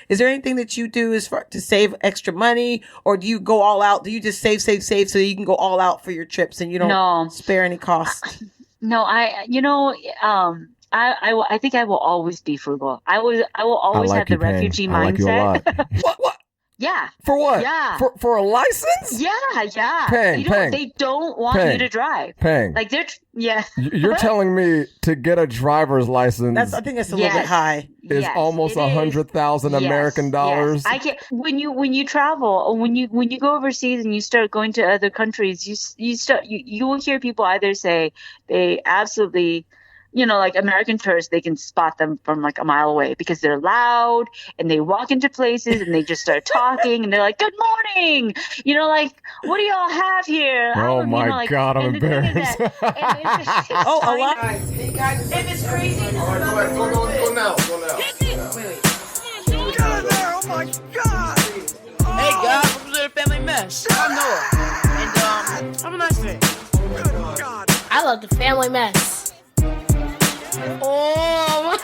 Is there anything that you do to save extra money, or do you go all out? Do you just save so you can go all out for your trips and you don't spare any cost? No, I think I will always be frugal. I will always have the refugee mindset. What? Yeah. For what? Yeah. For a license? Yeah. Pang. They don't want you to drive. Pang. Like yeah. You're telling me to get a driver's license? I think that's a little bit high. Is almost 100,000 American dollars. I can't. When you travel, or when you go overseas and you start going to other countries, you will hear people either say they absolutely. Like American tourists, they can spot them from like a mile away because they're loud and they walk into places and they just start talking and they're like, "Good morning," like, "What do y'all have here?" Oh my God, I'm embarrassed. A lot. Hey guys, if it's crazy. All right, go now. Wait. Get out of there! Oh my God! Hey guys, welcome to the Family Mess. I'm Noah, and have a nice day. Good God! I love the Family Mess. Oh.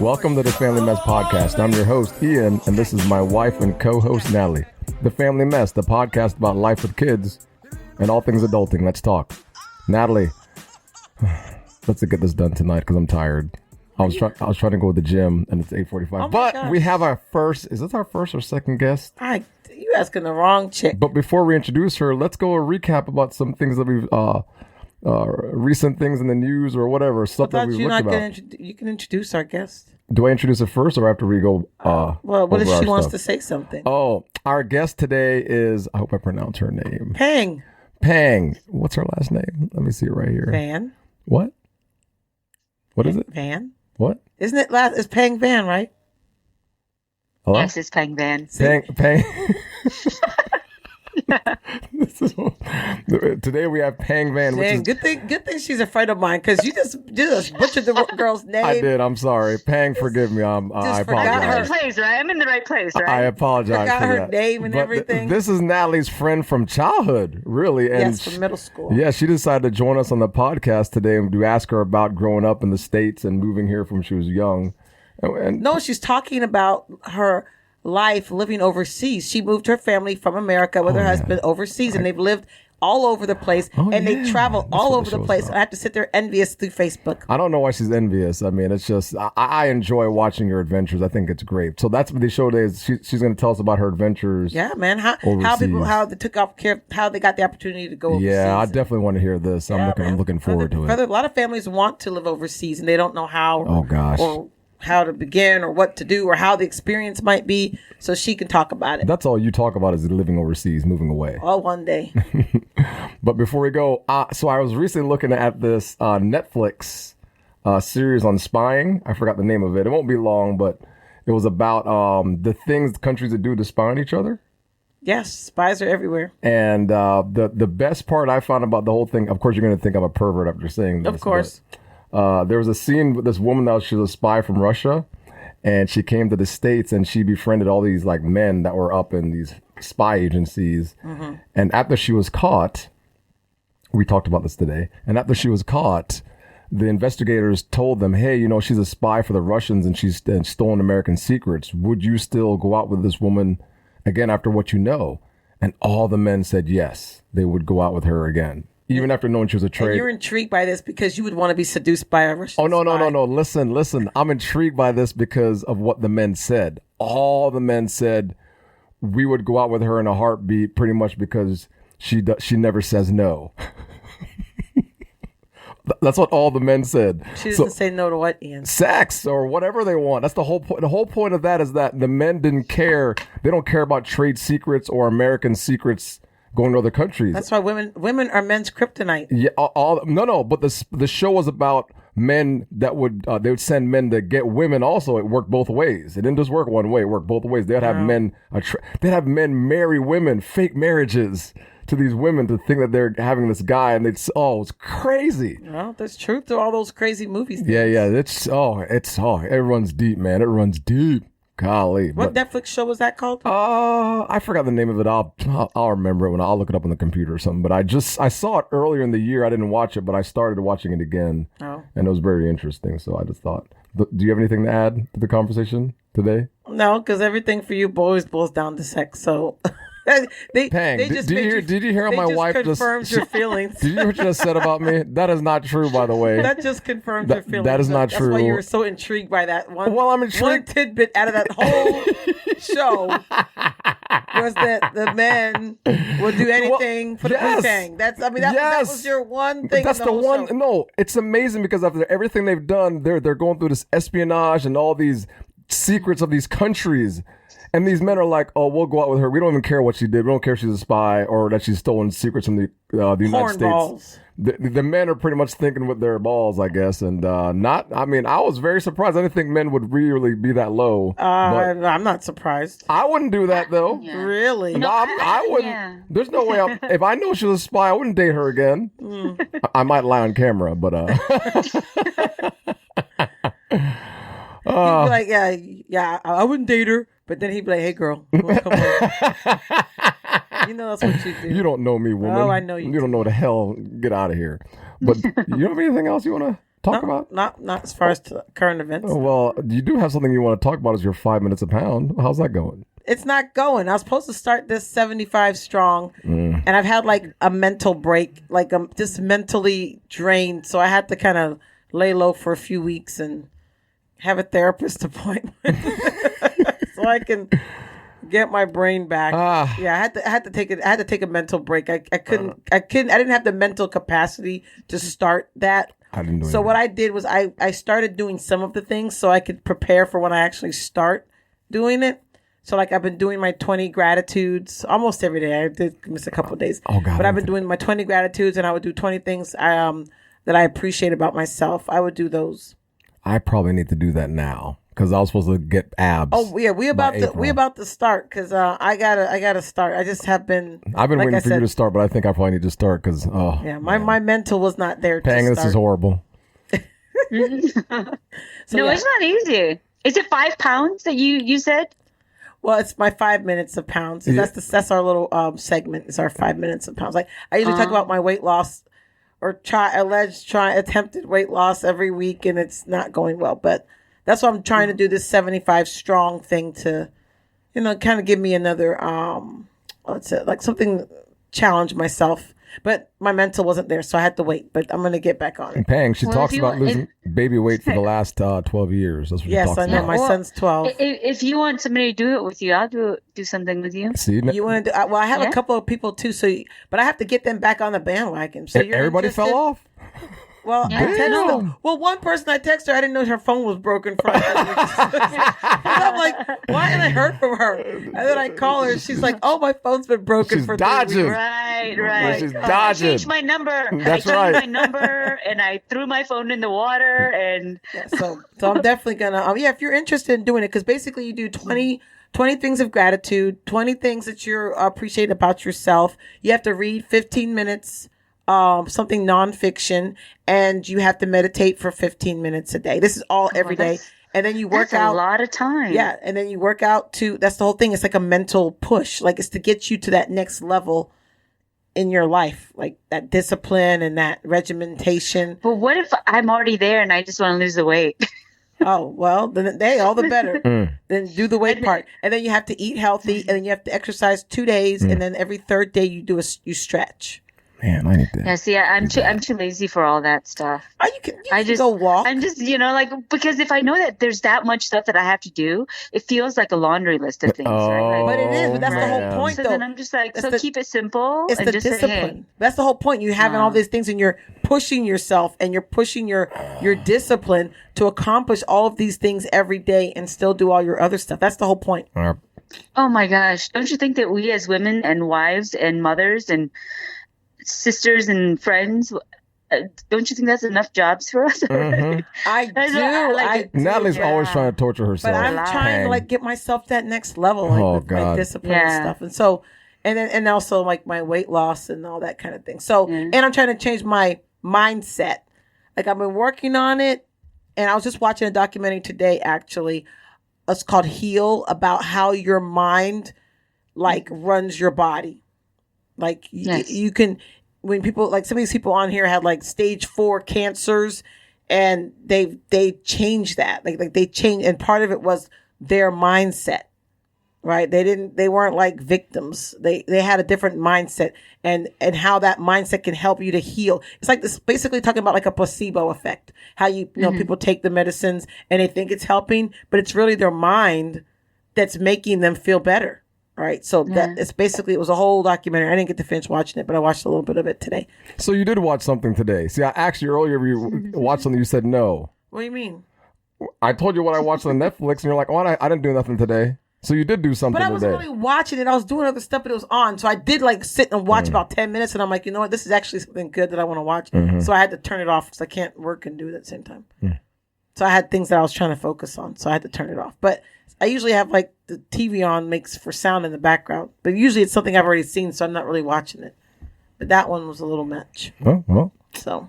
Welcome to the Family Mess Podcast. I'm your host, Ian, and this is my wife and co-host, Nathalie. The Family Mess, the podcast about life with kids and all things adulting. Let's talk. Nathalie, let's get this done tonight because I'm tired. I was trying to go to the gym and it's 8:45. But we have our first, is this our first or second guest? You asking the wrong chick. But before we introduce her, let's go a recap about some things that we've recent things in the news or whatever, stuff that we've looked about. You can introduce our guest. Do I introduce her first or after we go? What if she wants to say something? Oh, our guest today is, I hope I pronounce her name. Pang. What's her last name? Let me see it right here. Van. What? What is it? Van. What? Isn't it it's Pang Van, right? Hello? Yes, it's Pang Van. Pang. Today we have Pang Van. Good thing she's a friend of mine because you just butchered the girl's name. I did. I'm sorry. Pang, forgive me. I apologize. I'm in the right place, right? I apologize forgot for her that. name and everything. This is Natalie's friend from childhood, really. And yes, from middle school. Yeah, she decided to join us on the podcast today and to ask her about growing up in the States and moving here from she was young. No, she's talking about her life living overseas. She moved her family from America with her husband overseas, and they've lived all over the place, they travel all over the place. I have to sit there envious through Facebook. I don't know why she's envious. I mean, it's just I enjoy watching your adventures. I think it's great. So that's what the show today is. She's going to tell us about her adventures. Yeah, man. How they took off care, how they got the opportunity to go overseas. Yeah, I definitely want to hear this. I'm looking forward to it. A lot of families want to live overseas and they don't know how. Oh gosh. Or how to begin or what to do or how the experience might be, so she can talk about it. That's all you talk about is living overseas, moving away. Oh, one day. But before we go, so I was recently looking at this Netflix series on spying. I forgot the name of it. It won't be long, but it was about the things countries would do to spy on each other. Yes, spies are everywhere. And the best part I found about the whole thing, of course, you're going to think I'm a pervert after saying this. Of course. There was a scene with this woman she was a spy from Russia, and she came to the States and she befriended all these like men that were up in these spy agencies. Mm-hmm. And after she was caught, we talked about this today, and after she was caught, the investigators told them, hey, she's a spy for the Russians and she's stolen American secrets. Would you still go out with this woman again after what you know? And all the men said yes, they would go out with her again. Even after knowing she was a traitor. And you're intrigued by this because you would want to be seduced by a Russian no. spy. Listen. I'm intrigued by this because of what the men said. All the men said we would go out with her in a heartbeat pretty much because she never says no. That's what all the men said. She doesn't say no to what, Ian? Sex or whatever they want. That's the whole point. The whole point of that is that the men didn't care. They don't care about trade secrets or American secrets going to other countries. That's why women are men's kryptonite. Yeah, but the show was about men that would they would send men to get women. Also, it worked both ways. It didn't just work one way; it worked both ways. They'd have men marry women, fake marriages to these women to think that they're having this guy, and it's crazy. Well, there's truth to all those crazy movies. Yeah, it runs deep, man. It runs deep. Golly. What Netflix show was that called? I forgot the name of it. I'll remember it when I'll look it up on the computer or something. But I saw it earlier in the year. I didn't watch it, but I started watching it again. Oh. And it was very interesting. So I just thought Do you have anything to add to the conversation today? No, because everything for you always boils down to sex. So they just did you hear how my wife confirms your feelings? Did you hear what you just said about me? That is not true, by the way. That just confirms your feelings. That is not That's true. That's why you were so intrigued by that one. Well, I'm intrigued. One tidbit out of that whole show was that the men will do anything for the poontang. That was your one thing. That's in the one. show. No, it's amazing because after everything they've done, they're going through this espionage and all these secrets of these countries. And these men are like, oh, we'll go out with her. We don't even care what she did. We don't care if she's a spy or that she's stolen secrets from the United States. The men are pretty much thinking with their balls, I guess. And I was very surprised. I didn't think men would really be that low. I'm not surprised. I wouldn't do that, though. Yeah. Really? No, I wouldn't. Yeah. There's no way. If I knew she was a spy, I wouldn't date her again. I might lie on camera, but... He'd be like, yeah, I wouldn't date her. But then he'd be like, hey, girl, come on. You know that's what you do. You don't know me, woman. Oh, I know you. You don't know the hell. Get out of here. But you have anything else you want to talk about? Not as far as current events. Oh, well, you do have something you want to talk about is your 5 minutes a pound. How's that going? It's not going. I was supposed to start this 75 strong, and I've had like a mental break, like I'm just mentally drained. So I had to kind of lay low for a few weeks and have a therapist appointment. So I can get my brain back. Yeah, I had to take a mental break. I didn't have the mental capacity to start that. I didn't do so what I did was I started doing some of the things so I could prepare for when I actually start doing it. So like I've been doing my 20 gratitudes almost every day. I did miss a couple of days. Oh God. But I've been doing my 20 gratitudes, and I would do 20 things that I appreciate about myself. I would do those. I probably need to do that now. Because I was supposed to get abs. Oh yeah, we about to start. Because I gotta start. I just have been. I've been waiting for you to start, but I think I probably need to start because my mental was not there. Pang, this is horrible. It's not easy. Is it 5 pounds that you said? Well, it's my 5 minutes of pounds. Yeah. That's our little segment. It's our 5 minutes of pounds. Like I usually talk about my weight loss or attempted weight loss every week, and it's not going well, but. That's why I'm trying to do this 75 strong thing to, kind of give me another, like something, challenge myself. But my mental wasn't there, so I had to wait. But I'm going to get back on it. And Pang, she talks about losing baby weight for the last 12 years. That's what she talks about. Yes, I know. My son's 12. If you want somebody to do it with you, I'll do something with you. See, you want to do? Well, I have a couple of people too. But I have to get them back on the bandwagon. So everybody fell off. Well, I texted them. Well, one person I texted her, I didn't know her phone was broken. I'm like, why? And I heard from her. And then I call her. She's like, oh, my phone's been broken she's for dodging. 3 weeks. Right. Yeah, she's dodging. I changed my number. That's right. I changed my number, and I threw my phone in the water. And so I'm definitely going to, if you're interested in doing it, because basically you do 20 things of gratitude, 20 things that you appreciate about yourself. You have to read 15 minutes. Something nonfiction, and you have to meditate for 15 minutes a day. This is all every day. And then you work out. a lot of time. Yeah. And then you work out that's the whole thing. It's like a mental push. Like it's to get you to that next level in your life, like that discipline and that regimentation. But what if I'm already there and I just want to lose the weight? Oh, well, then all the better. Then do the weight part. And then you have to eat healthy, and then you have to exercise 2 days. And then every third day you stretch. Man, I need to. Yeah, see, I'm too lazy for all that stuff. Oh, you can go walk. I'm just, because if I know that there's that much stuff that I have to do, it feels like a laundry list of things. Right? But it is. But that's the whole point, so though. Then I'm just like, keep it simple. It's the discipline. Say, hey. That's the whole point. You having all these things, and you're pushing yourself, and you're pushing your discipline to accomplish all of these things every day, and still do all your other stuff. That's the whole point. Oh my gosh! Don't you think that we as women and wives and mothers and sisters and friends, don't you think that's enough jobs for us? I do. Natalie's always trying to torture herself. But I'm trying to get myself that next level, with my discipline and stuff. And so, and also like my weight loss and all that kind of thing. So, and I'm trying to change my mindset. Like I've been working on it, and I was just watching a documentary today. Actually, it's called Heal, about how your mind runs your body. Like you can, when people, like some of these people on here had like stage 4 cancers, and they changed that. Like they changed, and part of it was their mindset. Right. They weren't like victims. They had a different mindset and how that mindset can help you to heal. It's like this basically talking about like a placebo effect, how you know, people take the medicines and they think it's helping, but it's really their mind that's making them feel better. Right. So that it's basically, it was a whole documentary. I didn't get to finish watching it, but I watched a little bit of it today. So you did watch something today. See, I asked you earlier, you watched something, you said no. What do you mean? I told you what I watched on Netflix and you're like, oh, I didn't do nothing today. So you did do something today. But I wasn't really watching it. I was doing other stuff, but it was on. So I did like sit and watch about 10 minutes. And I'm like, you know what? This is actually something good that I want to watch. So I had to turn it off because I can't work and do it at the same time. So I had things that I was trying to focus on. So I had to turn it off. But I usually have like the TV on makes for sound in the background. But usually it's something I've already seen. So I'm not really watching it. But that one was a little much. Oh, well. So.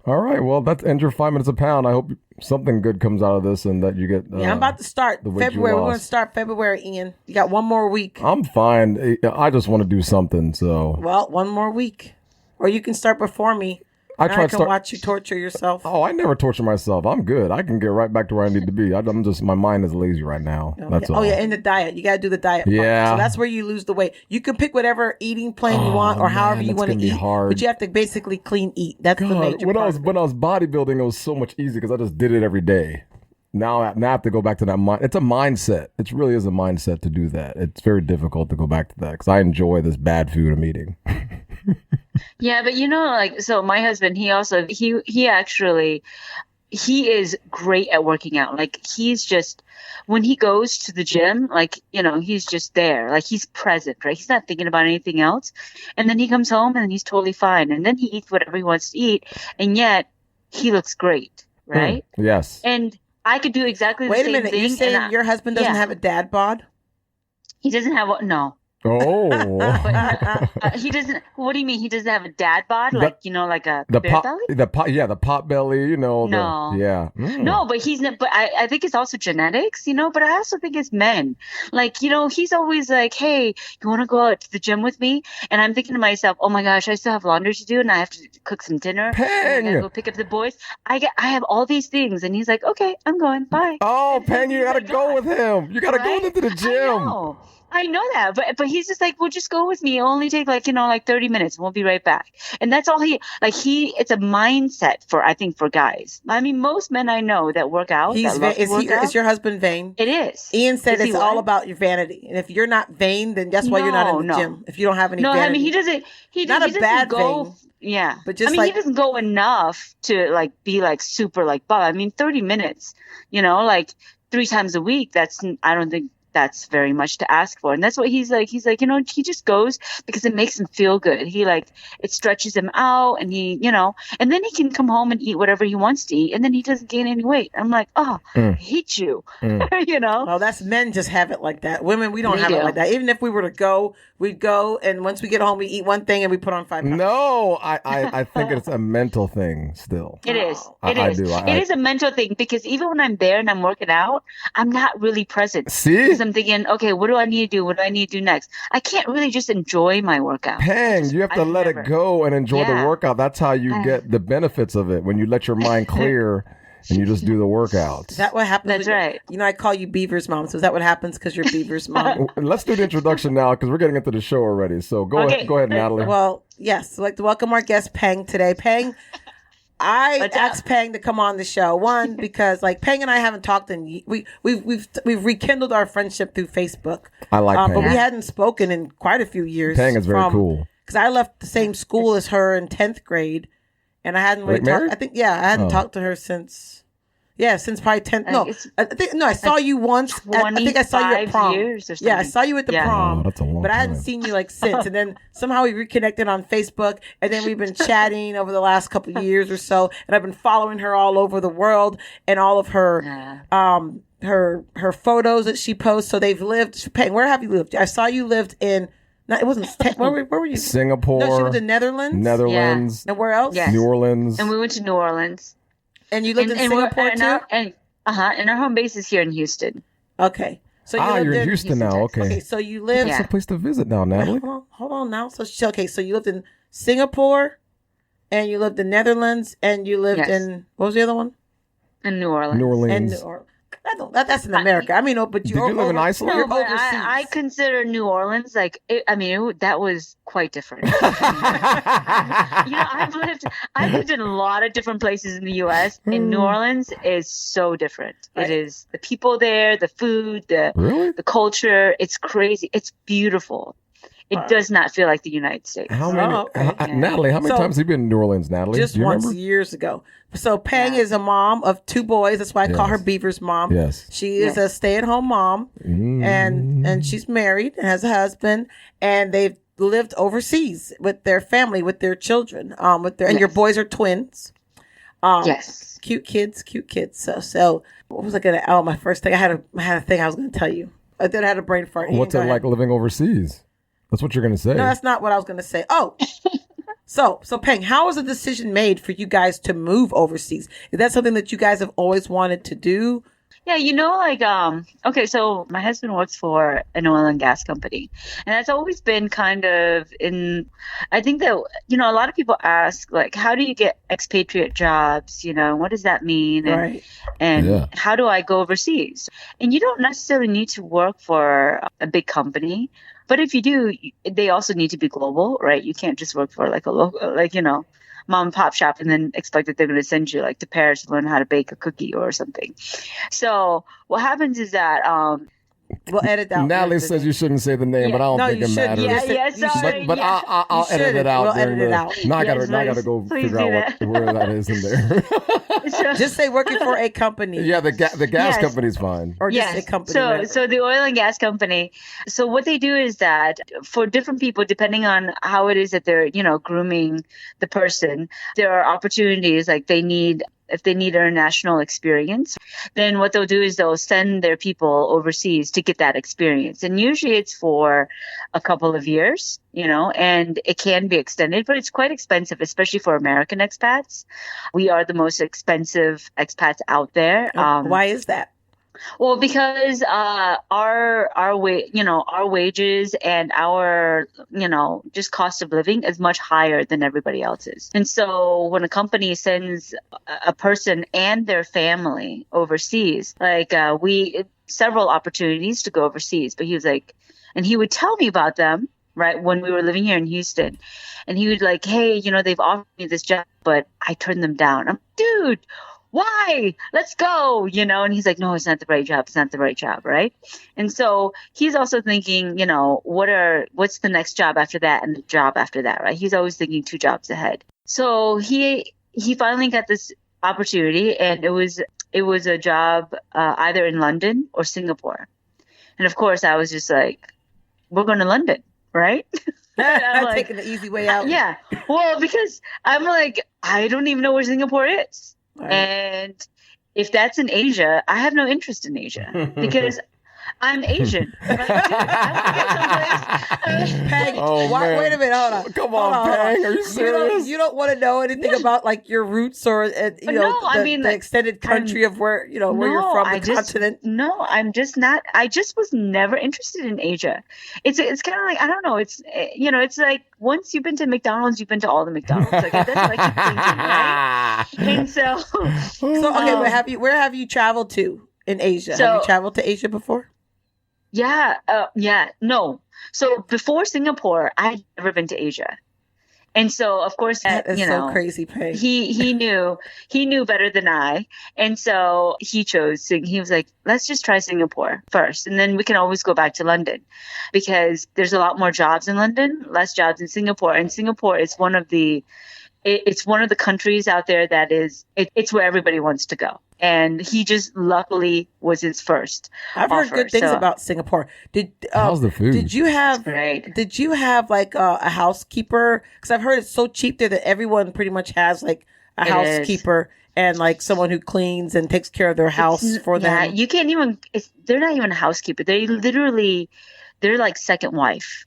All right. Well, that's end your 5 minutes a pound. I hope something good comes out of this and that you get. Yeah, I'm about to start February. We're going to start February, Ian. You got one more week. I'm fine. I just want to do something. So. Well, one more week, or you can start before me. I can watch you torture yourself. Oh, I never torture myself. I'm good. I can get right back to where I need to be. I'm just, my mind is lazy right now. That's all. Oh yeah, and the diet. You got to do the diet part. Yeah. So that's where you lose the weight. You can pick whatever eating plan you want or however you want to eat. Hard. But you have to basically clean eat. That's the major part. When I was bodybuilding, it was so much easier because I just did it every day. Now I have to go back to that mind. It's a mindset. It really is a mindset to do that. It's very difficult to go back to that because I enjoy this bad food I'm eating. Yeah, but you know, like, so my husband, he actually is great at working out. Like, he's just, when he goes to the gym, like, you know, he's just there. Like, he's present, right? He's not thinking about anything else. And then he comes home and he's totally fine. And then he eats whatever he wants to eat. And yet he looks great, right? Yes. And I could do exactly the same thing. Wait a minute. You're saying your husband doesn't have a dad bod? He doesn't have no. Oh. But he doesn't. What do you mean? He doesn't have a dad bod, like, you know, like a bear belly? The pot belly, you know. No. Mm. No, but he's not. But I think it's also genetics, you know. But I also think it's men. Like, you know, he's always like, "Hey, you want to go out to the gym with me?" And I'm thinking to myself, "Oh my gosh, I still have laundry to do, and I have to cook some dinner. Peng! And I gotta go pick up the boys. I have all these things." And he's like, "Okay, I'm going. Bye." Oh, Peng, you gotta go with him. You gotta go with him to the gym. I know that, but he's just like, well, just go with me. It'll only take like 30 minutes. We'll be right back. And that's all it's a mindset for guys. I mean, most men I know that work out. Is your husband vain? It is. Ian said it's all about your vanity. And if you're not vain, then that's why you're not in the gym. If you don't have any vanity. No, I mean, he doesn't go. Vain, yeah. But just he doesn't go enough to like be like super like buff. I mean, 30 minutes, you know, like 3 times a week. I don't think that's very much to ask for. And that's what he's like, you know, he just goes because it makes him feel good. He it stretches him out and he, you know, and then he can come home and eat whatever he wants to eat and then he doesn't gain any weight. I'm like, I hate you. You know? Well, that's men just have it like that. Women, we don't have it like that. Even if we were to go, we'd go and once we get home, we eat one thing and we put on 5 pounds. No, I think it's a mental thing still. It is. It is a mental thing because even when I'm there and I'm working out, I'm not really present. See? I'm thinking, okay, what do I need to do? What do I need to do next? I can't really just enjoy my workout. Peng, you have to let it go and enjoy the workout. That's how you get the benefits of it. When you let your mind clear and you just do the workouts. Is that what happens? That's right. You know, I call you Beaver's mom. So is that what happens because you're Beaver's mom? Let's do the introduction now because we're getting into the show already. So go ahead, Natalie. Well, yes. I'd like to welcome our guest, Peng, today. Peng, I asked Peng to come on the show. One, because like Peng and I haven't talked in we've rekindled our friendship through Facebook. I like Peng. But we hadn't spoken in quite a few years. Peng is very cool. Because I left the same school as her in 10th grade, and I hadn't really talked. I think I hadn't talked to her since probably 10th. I saw you once. I think I saw you at prom. Yeah, I saw you at the prom. Oh, that's a long but I hadn't seen you like since. And then somehow we reconnected on Facebook, and then we've been chatting over the last couple of years or so. And I've been following her all over the world and all of her her photos that she posts. So they've lived. Where have you lived? I saw you lived in. No, it wasn't. Where were you? Singapore. No, she was in Netherlands. Netherlands. Yeah. And where else? Yes. New Orleans. And we went to New Orleans. And you lived in Singapore too? And our home base is here in Houston. Okay. So you're in Houston now. Okay. Okay, so you lived... That's a place to visit now, Natalie. Hold on now. So you lived in Singapore, and you lived in Netherlands, and you lived in... What was the other one? In New Orleans. New Orleans. And or that's in America. I mean, but Did you live in Iceland? No, but overseas. I consider New Orleans that was quite different. I've lived in a lot of different places in the U.S. And New Orleans is so different. Right. It is the people there, the food, the culture. It's crazy. It's beautiful. It does not feel like the United States. How many, okay. Natalie? How many times have you been in New Orleans, Natalie? Just Do you once remember? years ago. So Peng is a mom of 2 boys. That's why I call her Beaver's mom. Yes. She is a stay-at-home mom, and she's married and has a husband, and they've lived overseas with their family, with their children, and your boys are twins. Yes. Cute kids. So what was I gonna? Oh, my first thing. I had a thing I was gonna tell you. I then had a brain fart. What's it like living overseas? That's what you're going to say. No, that's not what I was going to say. Oh, so Peng, how was the decision made for you guys to move overseas? Is that something that you guys have always wanted to do? Yeah, okay, so my husband works for an oil and gas company, and that's always been kind of I think that, a lot of people ask, like, how do you get expatriate jobs? What does that mean? And how do I go overseas? And you don't necessarily need to work for a big company. But if you do, they also need to be global, right? You can't just work for like a local, mom and pop shop and then expect that they're going to send you to Paris to learn how to bake a cookie or something. So what happens is that we'll edit that. Natalie says you shouldn't say the name, but I don't think it matters. Sorry. But I'll edit it out. We'll edit it out. Now I gotta go figure out where that is in there. Just say working for a company. Yeah, the gas company's fine. Or just a company. So the oil and gas company. So what they do is that for different people, depending on how it is that they're, grooming the person, there are opportunities if they need international experience, then what they'll do is they'll send their people overseas to get that experience. And usually it's for a couple of years, and it can be extended, but it's quite expensive, especially for American expats. We are the most expensive expats out there. Why is that? Well, because our wages and our just cost of living is much higher than everybody else's. And so when a company sends a person and their family overseas, several opportunities to go overseas, but he was and he would tell me about them, right, when we were living here in Houston, and he would hey, they've offered me this job, but I turned them down. I'm dude. Why? Let's go, and he's like, no, it's not the right job. It's not the right job. Right. And so he's also thinking, what's the next job after that and the job after that. Right. He's always thinking 2 jobs ahead. So he finally got this opportunity, and it was a job either in London or Singapore. And of course I was just we're going to London. Right. I'm taking the easy way out. Yeah. Well, because I'm I don't even know where Singapore is. Right. And if that's in Asia, I have no interest in Asia because I'm Asian. Peng, wait a minute, hold on. Come on, Peng, are you serious? You don't want to know anything about your roots or the extended country of where where you're from, the continent. No, I'm just not. I just was never interested in Asia. It's kind of I don't know. It's it's once you've been to McDonald's, you've been to all the McDonald's. That's what I keep thinking, right? And so okay, but where have you traveled to in Asia? Have you traveled to Asia before? Yeah, no. So before Singapore, I'd never been to Asia. And so, of course, that is so crazy, Peng. He knew better than I. And so he was like, let's just try Singapore first. And then we can always go back to London because there's a lot more jobs in London, less jobs in Singapore. And Singapore is one of the countries out there that it's where everybody wants to go. And he just luckily was his first. I've heard good things about Singapore. How's the food? Did you have a housekeeper? Because I've heard it's so cheap there that everyone pretty much has a housekeeper and someone who cleans and takes care of their house for them. Yeah, you can't even. They're not even a housekeeper. They're like second wife.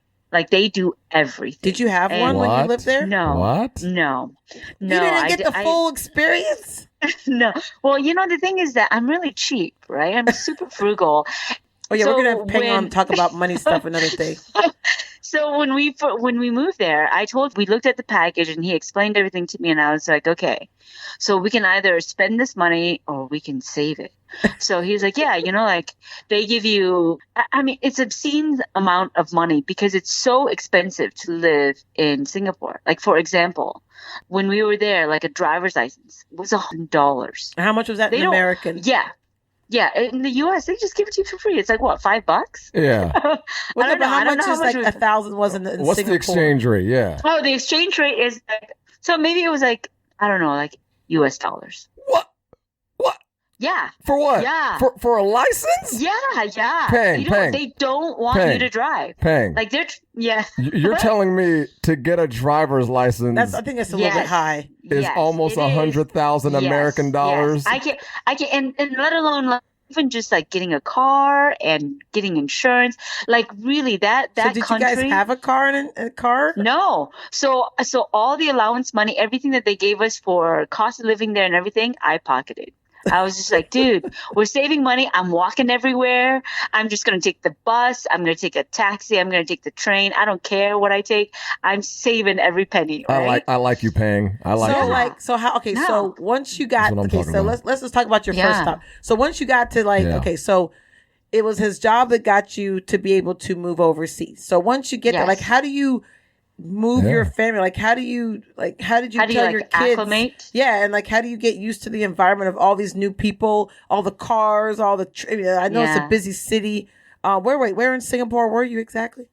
They do everything. Did you have one when you lived there? No. What? No. You didn't get the full experience? No. Well, the thing is that I'm really cheap, right? I'm super frugal. Oh, yeah, we're going to have Peng on talk about money stuff another day. So when we moved there, we looked at the package and he explained everything to me, and I was like, okay, so we can either spend this money or we can save it. So he's like, yeah, like they give you, I mean, it's obscene amount of money because it's so expensive to live in Singapore. Like, for example, when we were there, like a driver's license was $100. How much was that in American? Yeah. Yeah, in the U.S., they just give it to you for free. It's like, what, $5? Yeah. Well, I don't know how much is like 1,000 was in What's Singapore? the exchange rate? Yeah. Oh, the exchange rate is so maybe it was like, I don't know, like US dollars. What? Yeah. For what? Yeah. For a license? Yeah. Peng. They don't want you to drive. Peng. Like yeah. You're telling me to get a driver's license I think it's a little bit high. is almost 100,000 American dollars. Yes. I can, and let alone like, even just like getting a car and getting insurance, like really that So did country, you guys have a car and a car? No. So all the allowance money, everything that they gave us for cost of living there and everything, I pocketed. I was just like, dude, we're saving money. I'm walking everywhere. I'm just going to take the bus. I'm going to take a taxi. I'm going to take the train. I don't care what I take. I'm saving every penny. Right? I like you, Pang. I like you. So once you got, let's just talk about your first stop. So once you got to so it was his job that got you to be able to move overseas. So once you get there, like, how do you move your family? Like, how did you tell your kids? Acclimate? Yeah, and like, how do you get used to the environment of all these new people, all the cars, all the? I know it's a busy city. Where in Singapore were you exactly?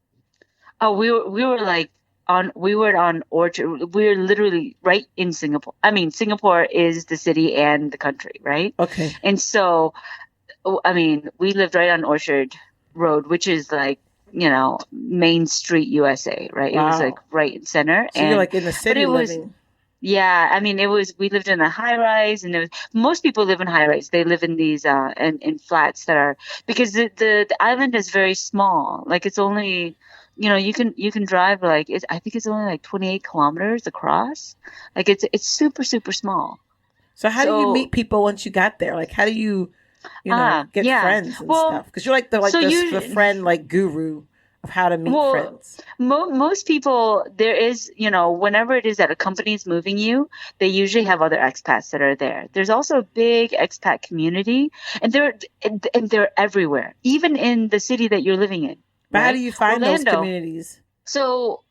Oh, we were on Orchard. We were literally right in Singapore. I mean, Singapore is the city and the country, right? Okay. And so, I mean, we lived right on Orchard Road, which is like, Main Street, USA, right? Wow. It was like right in center. So you're like in the city living. Yeah, I mean, we lived in a high rise, and most people live in high rise. They live in these in flats that are, because the island is very small. Like, it's only, you can drive I think it's only like 28 kilometers across. Like, it's super, super small. So how do you meet people once you got there? Like, how do you get friends and stuff? Because you're like the friend like guru of how to meet friends. Most people, there is, whenever it is that a company is moving you, they usually have other expats that are there. There's also a big expat community, and they're everywhere, even in the city that you're living in. But right? How do you find Orlando, those communities? So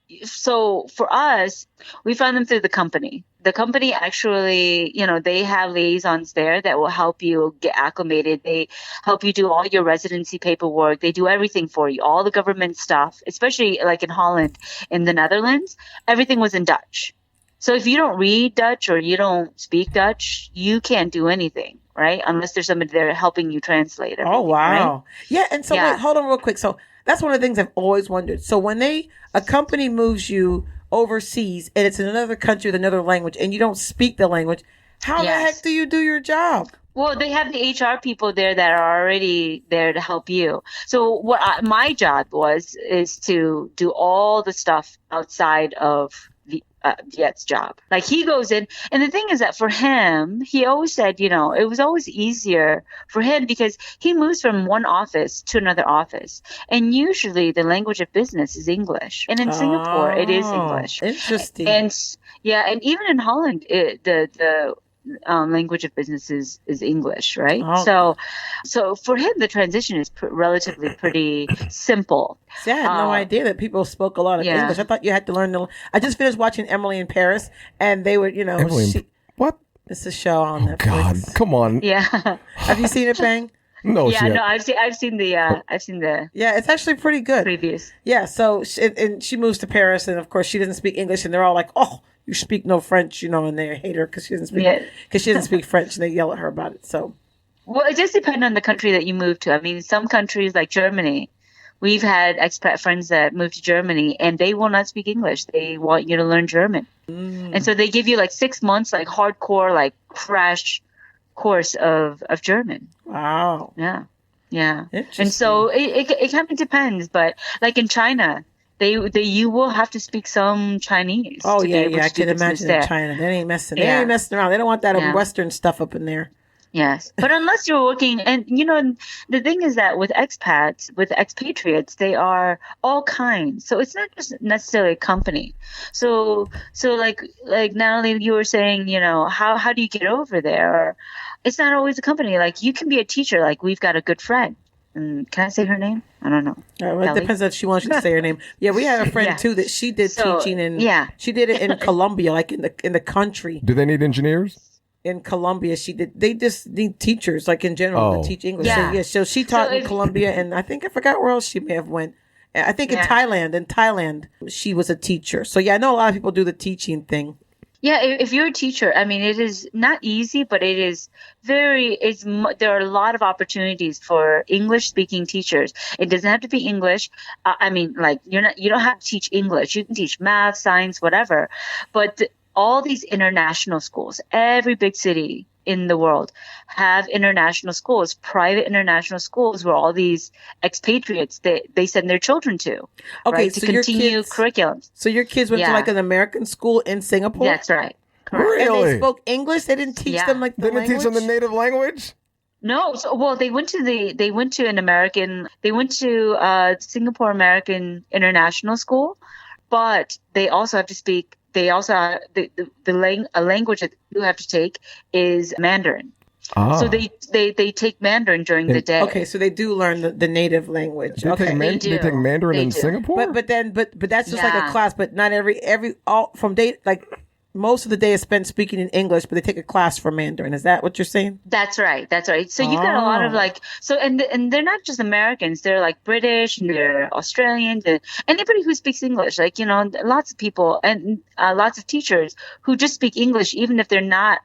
for us, we found them through the company. The company actually, they have liaisons there that will help you get acclimated. They help you do all your residency paperwork. They do everything for you, all the government stuff, especially like in Holland, in the Netherlands, everything was in Dutch. So if you don't read Dutch or you don't speak Dutch, you can't do anything, right? Unless there's somebody there helping you translate everything. Oh, wow. Right? Yeah. And so wait, hold on real quick. So that's one of the things I've always wondered. So when a company moves you overseas and it's in another country with another language and you don't speak the language, how the heck do you do your job? Well, they have the HR people there that are already there to help you. So what my job is to do all the stuff outside of Viet's job. Like, he goes in, and the thing is that for him, he always said, it was always easier for him because he moves from one office to another office, and usually the language of business is English, and in Singapore it is English. Interesting. And even in Holland, the language of business is English, right? Oh. So for him, the transition is relatively pretty simple. See, I had no idea that people spoke a lot of English. I thought you had to learn I just finished watching Emily in Paris, and they were, what? It's a show on Netflix. God, come on. Yeah. Have you seen it, Pang? No, I've seen the. Yeah, it's actually pretty good. Previews. Yeah, so she moves to Paris, and of course she doesn't speak English, and they're all like, "Oh, you speak no French," and they hate her because she doesn't speak French, and they yell at her about it. So, well, it just depends on the country that you move to. I mean, some countries like Germany, we've had expat friends that moved to Germany, and they will not speak English. They want you to learn German, and so they give you like 6 months, like hardcore, like crash course of German. Wow. Yeah. And so it kind of depends, but like in China, you will have to speak some Chinese. Oh yeah, I can imagine in China. They ain't messing. They ain't messing around. They don't want that Western stuff up in there. Yes. But unless you're working, and the thing is that with expats, with expatriates, they are all kinds. So it's not just necessarily a company. So like Natalie, you were saying, how do you get over there? It's not always a company. Like you can be a teacher. Like we've got a good friend. And can I say her name? I don't know. Well, it depends if she wants you to say her name. Yeah, we had a friend too that she did teaching in. Yeah. She did it in Colombia, like in the country. Do they need engineers? In Colombia, she did. They just need teachers, like in general, to teach English. Yeah. So she taught in Colombia, and I forgot where else she may have went. I think in Thailand. In Thailand, she was a teacher. So yeah, I know a lot of people do the teaching thing. Yeah, if you're a teacher, I mean, it is not easy, but it is there are a lot of opportunities for English-speaking teachers. It doesn't have to be English. I mean, like you don't have to teach English. You can teach math, science, whatever. But all these international schools, every big city in the world have international schools, private international schools where all these expatriates they send their children to, right, to continue curriculums. So your kids went to like an American school in Singapore? That's right. Correct. Really? And they spoke English? They didn't teach them like the They didn't language? teach them the native language? No, they went to Singapore American International School, but they also have to speak. They also have a language that you have to take is Mandarin. So they take Mandarin during the day. Okay, so they do learn the native language. They Okay, take Mandarin in Singapore? but that's just like a class. But not most of the day is spent speaking in English, but they take a class for Mandarin. Is that what you're saying? That's right. So you've got a lot of and they're not just Americans. They're like British and they're Australians and anybody who speaks English. Like, lots of people and lots of teachers who just speak English, even if they're not,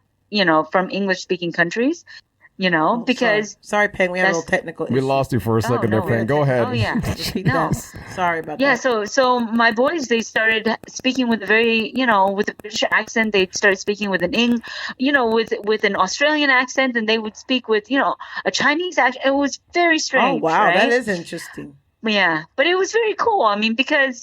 from English speaking countries. Because sorry, Peng, we had a little technical issue. We lost you for a second there, Peng. Go ahead. Oh yeah. No, sorry about that. Yeah, so my boys, they started speaking with a very, with a British accent. They started speaking with with an Australian accent, and they would speak with, a Chinese accent. It was very strange. Oh wow, right? that is interesting. Yeah, but it was very cool. I mean, because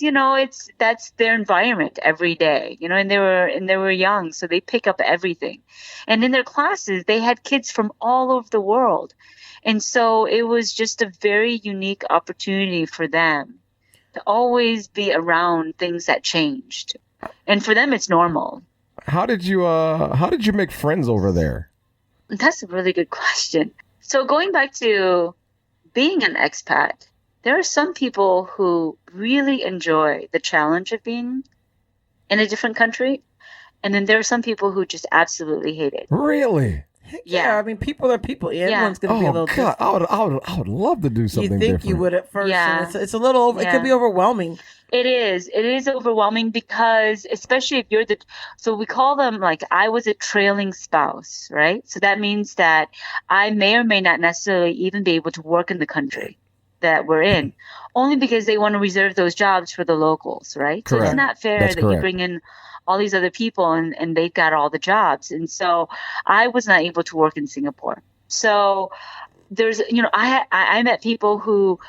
that's their environment every day. And they were young, so they pick up everything. And in their classes, they had kids from all over the world, and so it was just a very unique opportunity for them to always be around things that changed, and for them, it's normal. How did you make friends over there? That's a really good question. So going back to being an expat. There are some people who really enjoy the challenge of being in a different country. And then there are some people who just absolutely hate it. Really? Yeah, I mean, people are people. Everyone's going to be a little God, I would love to do something different. You think you would at first. Yeah. It's a little it could be overwhelming. It is overwhelming because especially if you're so we call them like I was a trailing spouse, right? So that means that I may or may not necessarily even be able to work in the country that we're in, only because they want to reserve those jobs for the locals, right? Correct. So it's not fair that you bring in all these other people and they've got all the jobs. And so I was not able to work in Singapore. So there's, I met people who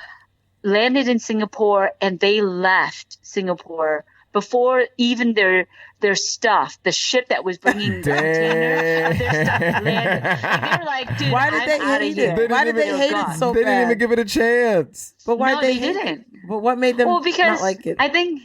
landed in Singapore and they left Singapore before even their stuff, the ship that was bringing the container of their stuff landed. And they were like, dude, why did they hate it? Why did they hate it so bad? They didn't even give it a chance. But why they didn't? But what made them not like it? I think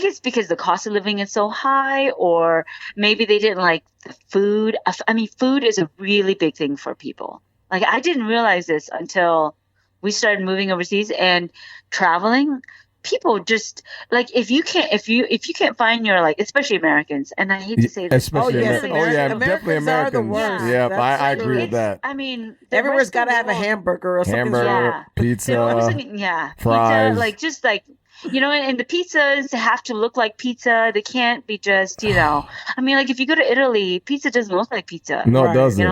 it's because the cost of living is so high, or maybe they didn't like the food. I mean, food is a really big thing for people. Like, I didn't realize this until we started moving overseas and traveling. People just like if you can't find your like, especially Americans, and I hate to say this, definitely Americans. Are the worst. Yeah, I agree with that. I mean, everywhere's got to have a hamburger or something. Pizza, pizza, fries, like just like. And the pizzas have to look like pizza. They can't be just, I mean, like if you go to Italy, pizza doesn't look like pizza. No, it doesn't.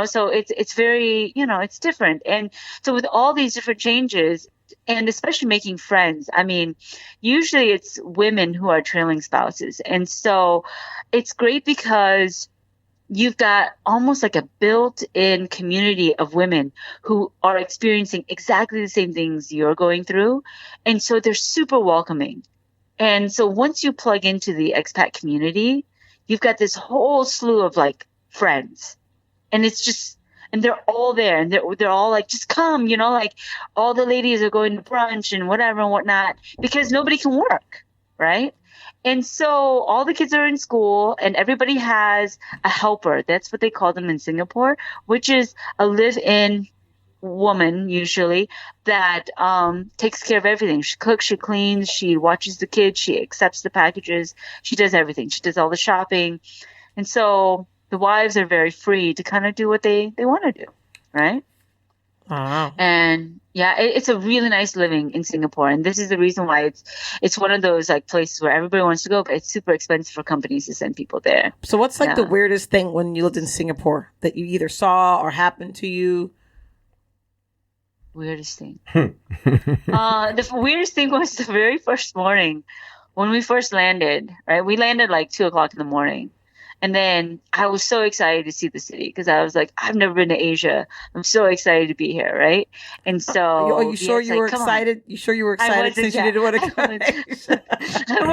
So it's very, it's different. And so with all these different changes, and especially making friends, I mean, usually it's women who are trailing spouses. And so it's great because you've got almost like a built-in community of women who are experiencing exactly the same things you're going through. And so they're super welcoming. And so once you plug into the expat community, you've got this whole slew of like friends. and it's just, and they're all there, and they're all like, just come, like all the ladies are going to brunch and whatever and whatnot, because nobody can work, right? And so all the kids are in school, and everybody has a helper. That's what they call them in Singapore, which is a live-in woman usually that takes care of everything. She cooks, she cleans, she watches the kids, she accepts the packages, she does everything. She does all the shopping. And so the wives are very free to kind of do what they want to do, right? Wow. And yeah, it's a really nice living in Singapore, and this is the reason why it's one of those like places where everybody wants to go, but it's super expensive for companies to send people there. So what's like the weirdest thing when you lived in Singapore that you either saw or happened to you? Weirdest thing. The weirdest thing was the very first morning when we first landed, right? We landed like 2:00 in the morning. And then I was so excited to see the city because I was like, I've never been to Asia. I'm so excited to be here, right? And so, are you sure you were excited? You sure you were excited since you didn't want to go? I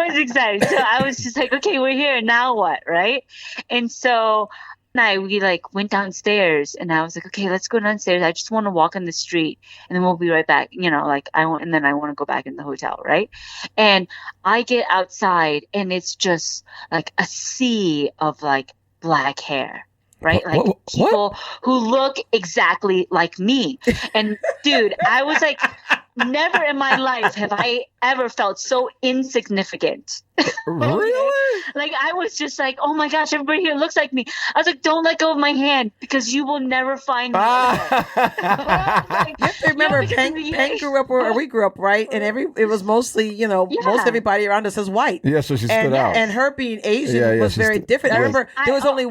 was excited. So I was just like, okay, we're here. Now what, right? And so we like went downstairs, and I was like, okay, let's go downstairs. I just want to walk on the street, and then we'll be right back. And then I want to go back in the hotel, right? And I get outside, and it's just like a sea of like black hair, right? Like people who look exactly like me. And dude, I was like, never in my life have I ever felt so insignificant. Really? Like I was just like, oh my gosh, everybody here looks like me. I was like, don't let go of my hand because you will never find me. You have to remember, Peng grew up where we grew up, right? And it was mostly, most everybody around us is white. Yeah, so she stood out. And her being Asian was very different. I remember there was only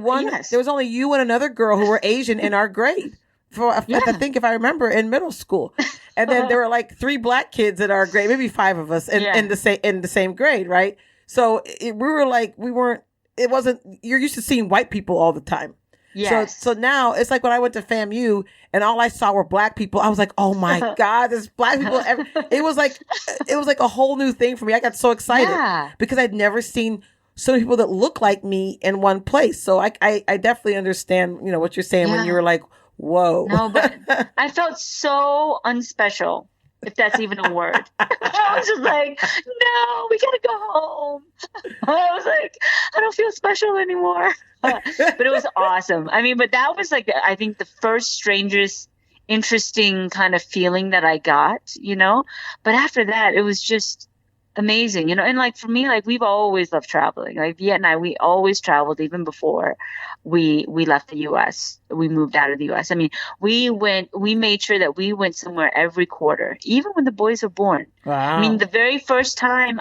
there was only you and another girl who were Asian in our grade. I think if I remember in middle school, and then there were like 3 black kids in our grade, maybe 5 of us in the same grade, right? So you're used to seeing white people all the time. Yes. So now it's like when I went to FAMU and all I saw were black people, I was like, oh my God, there's black people. It was like a whole new thing for me. I got so excited because I'd never seen so many people that look like me in one place. So I definitely understand, what you're saying when you were like, whoa. No, but I felt so unspecial, if that's even a word. I was just like, no, we gotta go home. I was like, I don't feel special anymore. But it was awesome. I mean, but that was like, I think the first strangest, interesting kind of feeling that I got, But after that, it was just amazing, and like for me, like we've always loved traveling. Like Viet and I, we always traveled even before we left the US. We moved out of the US. I mean, we made sure that we went somewhere every quarter, even when the boys were born. Wow. I mean, the very first time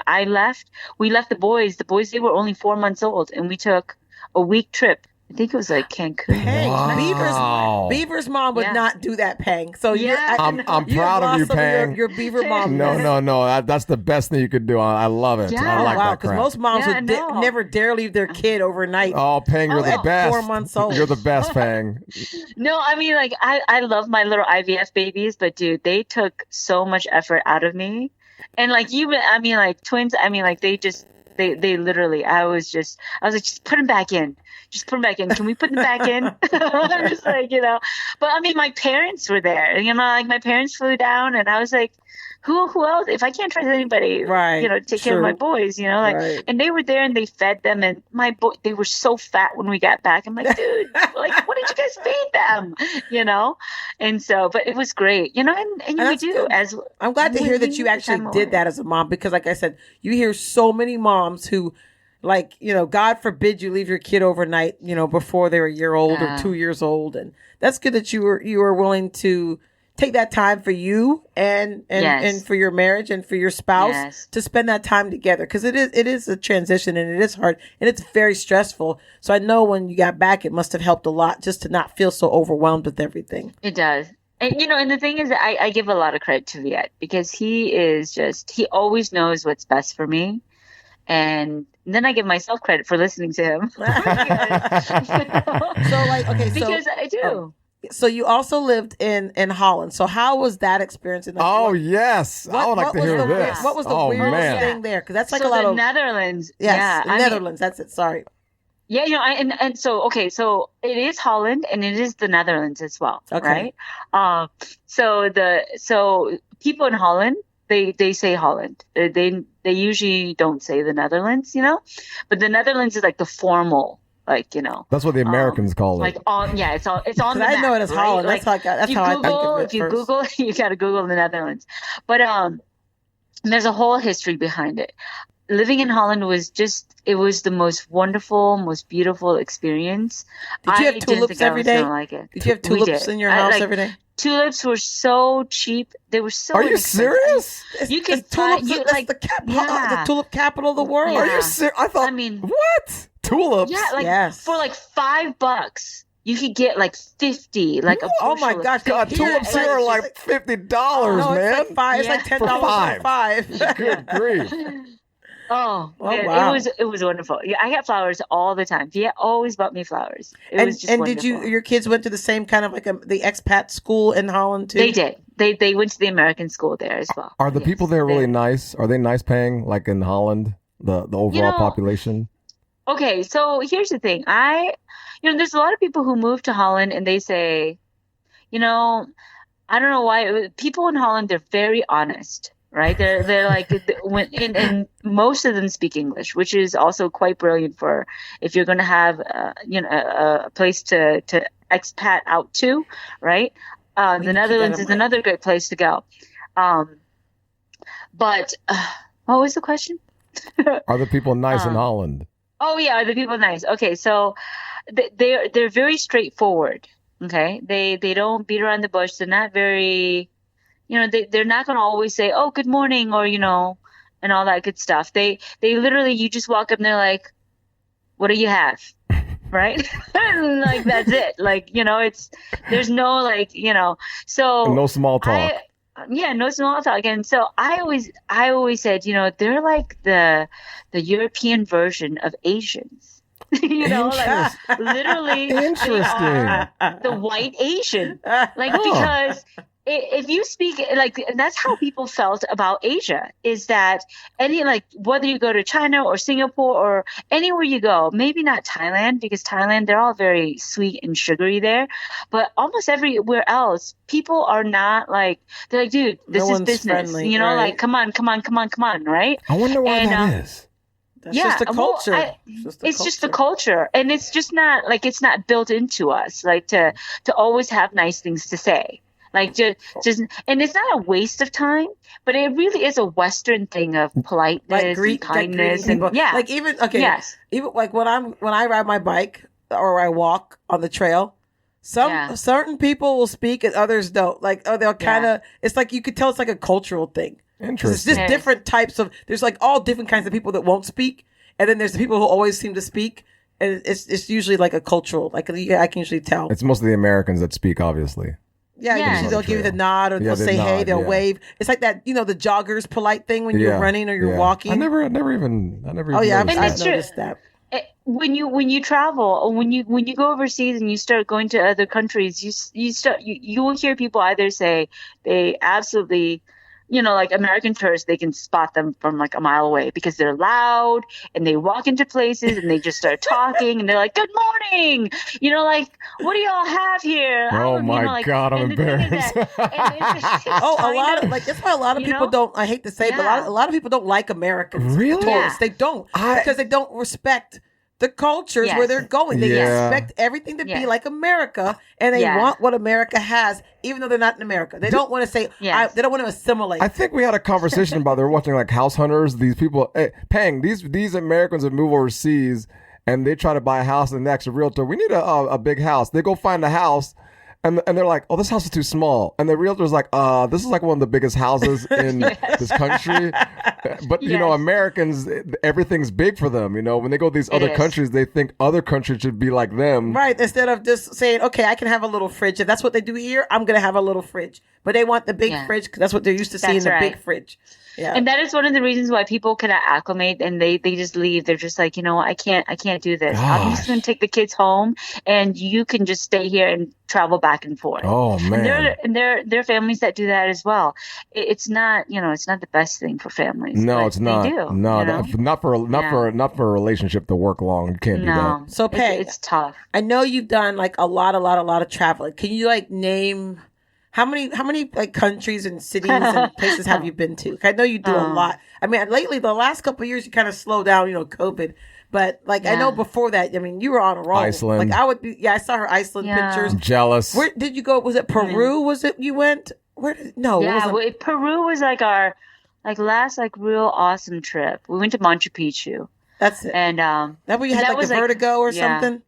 we left the boys, they were only 4 months old, and we took a week trip. I think it was like Cancun. Peng, Wow. Beaver's mom would not do that, Peng. So I'm proud of you, Peng. Your Beaver mom. No. That's the best thing you could do. I love it. Yeah. I like that because crap. most moms would never dare leave their kid overnight. Oh, Peng, you're the best. 4 months old. You're the best, Peng. No, I mean, like, I love my little IVF babies, but dude, they took so much effort out of me. And like, twins, they literally, I was like, just put them back in. Just put them back in. Can we put them back in? I'm just like, But I mean, my parents were there. Like my parents flew down, and I was like, who else? If I can't trust anybody, right? Take care of my boys, right. And they were there, and they fed them, and they were so fat when we got back. I'm like, dude, like, what did you guys feed them? And so, but it was great, and you do good. I'm glad to hear that you actually did that as a mom, because like I said, you hear so many moms who, like, God forbid you leave your kid overnight, before they're a year old or 2 years old. And that's good that you were willing to take that time for you and for your marriage and for your spouse to spend that time together. Cause it is a transition, and it is hard, and it's very stressful. So I know when you got back, it must've helped a lot just to not feel so overwhelmed with everything. It does. And, and the thing is, I give a lot of credit to Viet, because he always knows what's best for me. And then I give myself credit for listening to him. So like, okay, because I do. So you also lived in Holland. So how was that experience in the yes. I would like to hear this. What was the weirdest thing there? Because that's like a lot of Netherlands. Yes, Netherlands. That's it. Sorry. Yeah, and so okay, so it is Holland and it is the Netherlands as well, Okay. right? So people in Holland, they say Holland. They usually don't say the Netherlands, but the Netherlands is like the formal, like That's what the Americans call like it. it's on the I map, know it as right? Holland. Like, That's how I think of it if you first. Google, you got to Google the Netherlands, but there's a whole history behind it. Living in Holland was the most wonderful, most beautiful experience. Did you have I didn't tulips think I every was day? gonna like it. Did you have We tulips did. in your I, house like, every day? Tulips were so cheap. They were so Are you inexpensive. serious? You could tulips. find That's the tulip capital of the world. Are Yeah. you serious? I thought. I mean, what? Tulips? yeah, like Yes. for like $5, you could get like 50, like a Oh my bushel of gosh! 50. God, Here, tulips here are like $50, no, man. it's like five. It's like Yeah. $10 For for five. Good grief. Oh, man, wow. it was wonderful. Yeah, I got flowers all the time. Dia always bought me flowers. It was just And wonderful. did your kids went to the same kind of like the expat school in Holland too? They did. They went to the American school there as well. Are the Yes, people there they really did. nice? Are they nice paying, like in Holland, the overall population? Okay, so here's the thing. There's a lot of people who move to Holland and they say, I don't know why people in Holland, they're very honest, right? They're like and most of them speak English, which is also quite brilliant for if you're going to have a place to expat out to, right? The Netherlands is another great place to go. But what was the question? Are the people nice in Holland? Oh yeah, are the people nice? Okay, so they're very straightforward. Okay, they don't beat around the bush. They're not very, they're not going to always say, "Oh, good morning," or and all that good stuff. They literally, you just walk up and they're like, "What do you have?" Right? Like that's it. Like there's no like so And no small talk. No small talk. And so I always said, they're like the European version of Asians. Like literally they are the white Asian. Like because if you speak like, and that's how people felt about Asia, is that whether you go to China or Singapore or anywhere you go, maybe not Thailand, because Thailand, they're all very sweet and sugary there, but almost everywhere else, people are not like, they're like, dude, this is business, friendly, right? right? Like, come on, right? I wonder why that is. That's just the culture. It's just the culture, and it's just not like it's not built into us, like to always have nice things to say. Like just, and it's not a waste of time, but it really is a Western thing of politeness and kindness, and like even like when I ride my bike or I walk on the trail, certain people will speak and others don't. Like they'll kind of. It's like you could tell it's like a cultural thing. Interesting. It's just different types of. There's like all different kinds of people that won't speak, and then there's the people who always seem to speak. And it's usually like a cultural. Like I can usually tell. It's mostly the Americans that speak, obviously. Yeah, usually they'll give you the nod or they'll say hey, they'll wave. It's like that, the jogger's polite thing when you're running or you're walking. I never even. Oh yeah, I've noticed noticed that. When you travel or when you go overseas and you start going to other countries, you will hear people either say they absolutely, like American tourists, they can spot them from like a mile away because they're loud and they walk into places and they just start talking and they're like, "Good morning," like, "What do y'all have here?" Oh my God, I'm embarrassed. A lot of that's why a lot of people don't. I hate to say, it, but a lot of people don't like Americans. Really? Tourists. They don't because they don't respect the cultures where they're going. They expect everything to be like America, and they want what America has, even though they're not in America. They don't want to say, they don't want to assimilate. I think we had a conversation about they were watching like House Hunters. These people, Pang, these Americans that move overseas and they try to buy a house and they ask a realtor, "We need a big house." They go find a house. And they're like, "Oh, this house is too small." And the realtor's like, "This is like one of the biggest houses in this country." But, Americans, everything's big for them. When they go to these other countries, they think other countries should be like them. Right. Instead of just saying, "Okay, I can have a little fridge. If that's what they do here, I'm going to have a little fridge." But they want the big fridge because that's what they're used to seeing, the big fridge. Yeah. And that is one of the reasons why people cannot acclimate and they just leave. They're just like, I can't do this. I'm just going to take the kids home and you can just stay here and travel back and forth. Oh man. And there are families that do that as well. It's not, it's not the best thing for families. No, but it's not. They do, No, not for a relationship to work long. You can't do that. So Peg, it's tough. I know you've done like a lot of traveling. Can you like name how many like countries and cities and places have you been to? I know you do a lot. I mean, lately the last couple of years you kind of slowed down, COVID. But like I know before that, I mean, you were on a roll. Iceland. Like I would be. I saw her Iceland pictures. I'm jealous. Where did you go? Was it Peru? Was it you went? Where? No. Peru was like our last real awesome trip. We went to Machu Picchu. That's it. And that where you had like the vertigo or something.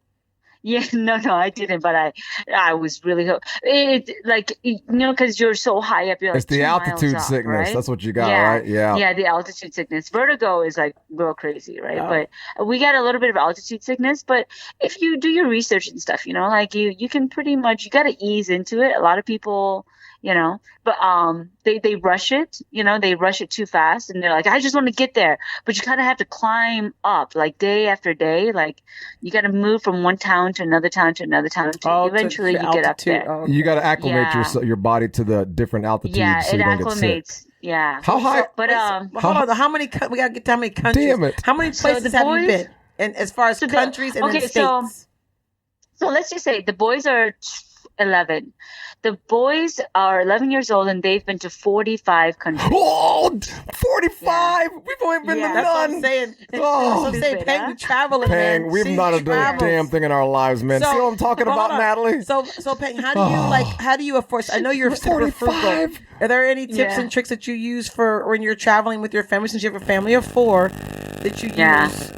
Yeah, no, I didn't, but I was really because you're so high up, you're it's the altitude sickness. Right? That's what you got, right? Yeah, the altitude sickness. Vertigo is like real crazy, right? Oh. But we got a little bit of altitude sickness. But if you do your research and stuff, you can pretty much, you got to ease into it. A lot of people, but they rush it, they rush it too fast, and they're like, I just want to get there. But you kind of have to climb up like day after day. Like you got to move from one town to another town to another town. Eventually you get up there. Oh, okay. You got to acclimate your body to the different altitudes. Yeah, so it you don't get acclimates. Sick. Yeah. How high? But hold on. How many? We got to get to how many countries? Damn it. How many places have you been? And as far as countries and states. So let's just say the boys are 11. The boys are 11 years old and they've been to 45 countries. Oh, 45! Yeah. We've only been to none. That's what I'm saying. Oh, I'm saying, Peng, you traveling, man. We've not done a damn thing in our lives, man. See what I'm talking about, Natalie? So Peng, how do you afford? I know you're super frugal. Are there any tips and tricks that you use for when you're traveling with your family, since you have a family of 4, that you use?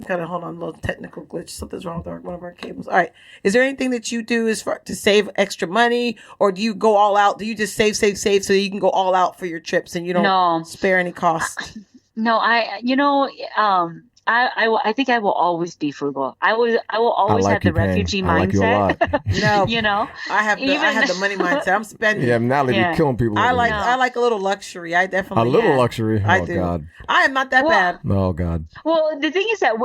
Hold on, a little technical glitch. Something's wrong with one of our cables. All right. Is there anything that you do to save extra money, or do you go all out? Do you just save so that you can go all out for your trips and you don't spare any cost? No, I think I will always be frugal. I will always have the refugee mindset. No, I have the money mindset. I'm spending. Yeah, Natalie be killing people. I like a little luxury. I definitely luxury. I do. God. I am not that bad. Oh God. Well, the thing is that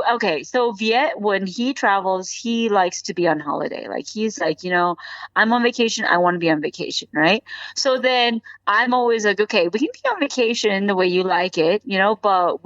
so Viet, when he travels, he likes to be on holiday. Like he's like, I'm on vacation. I want to be on vacation, right? So then I'm always like, okay, we can be on vacation the way you like it, but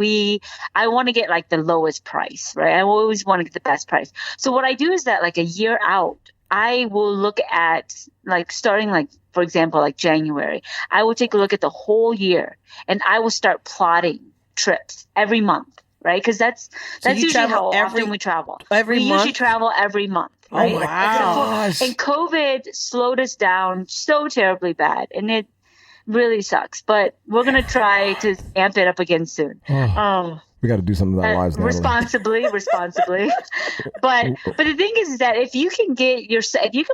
I want to get like the lowest price, right? I always want to get the best price. So what I do is that like a year out, I will look at like starting like, for example, like January, I will take a look at the whole year and I will start plotting trips every month, right? Because that's usually how often we travel. We usually travel every month. Right? Oh my gosh. And COVID slowed us down so terribly bad, and it really sucks. But we're gonna try to amp it up again soon. We got to do something with our lives now. Responsibly. But the thing is that if you can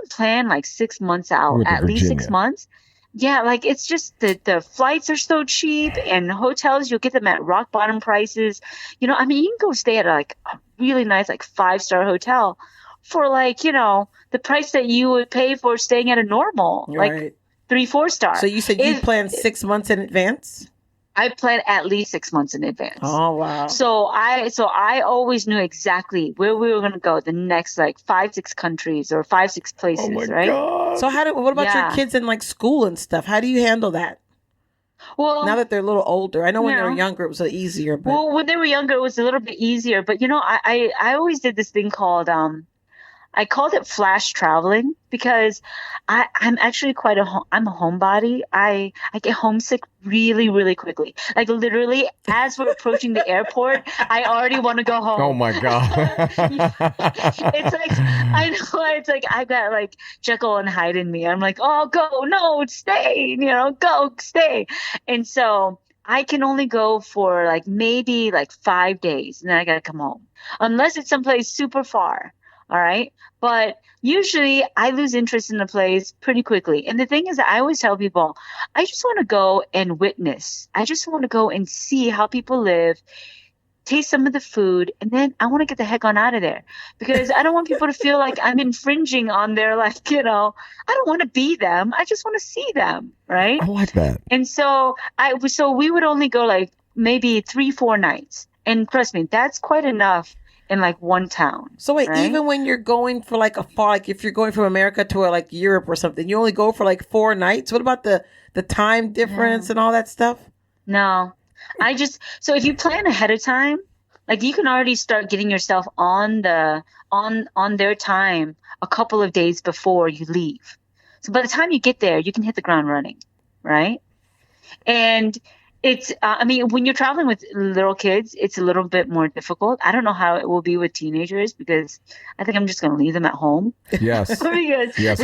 plan like 6 months out, at least 6 months. Yeah, like it's just the flights are so cheap, and hotels, you'll get them at rock bottom prices. You can go stay at like a really nice like 5-star hotel for like, the price that you would pay for staying at a normal, like 3-4 star. So you said you plan 6 months in advance? I plan at least 6 months in advance. Oh, wow. So I always knew exactly where we were going to go the next like 5-6 countries or 5-6 places, right? God. So what about your kids in like school and stuff? How do you handle that? Well, now that they're a little older, I know when they were younger it was easier. But... Well, when they were younger, it was a little bit easier. But I always did this thing called I called it flash traveling because I'm actually I'm a homebody. I get homesick really, really quickly. Like literally, as we're approaching the airport, I already want to go home. Oh my God. It's like, I know, it's like I got like Jekyll and Hyde in me. I'm like, oh, go, no, stay, go, stay. And so I can only go for like maybe like 5 days and then I got to come home unless it's someplace super far. All right. But usually I lose interest in a place pretty quickly. And the thing is that I always tell people, I just want to go and witness. I just want to go and see how people live, taste some of the food, and then I want to get the heck on out of there because I don't want people to feel like I'm infringing on their, like, I don't want to be them. I just want to see them. Right. I like that. And so we would only go like maybe 3-4 nights. And trust me, that's quite enough in like one town. So wait, right? even when you're going for like a fall, like if you're going from America to like Europe or something, you only go for like 4 nights. What about the time difference and all that stuff? No, so if you plan ahead of time, like you can already start getting yourself on their time a couple of days before you leave. So by the time you get there, you can hit the ground running, right? And it's, I mean, when you're traveling with little kids, it's a little bit more difficult. I don't know how it will be with teenagers because I think I'm just going to leave them at home. Yes. Because Yes.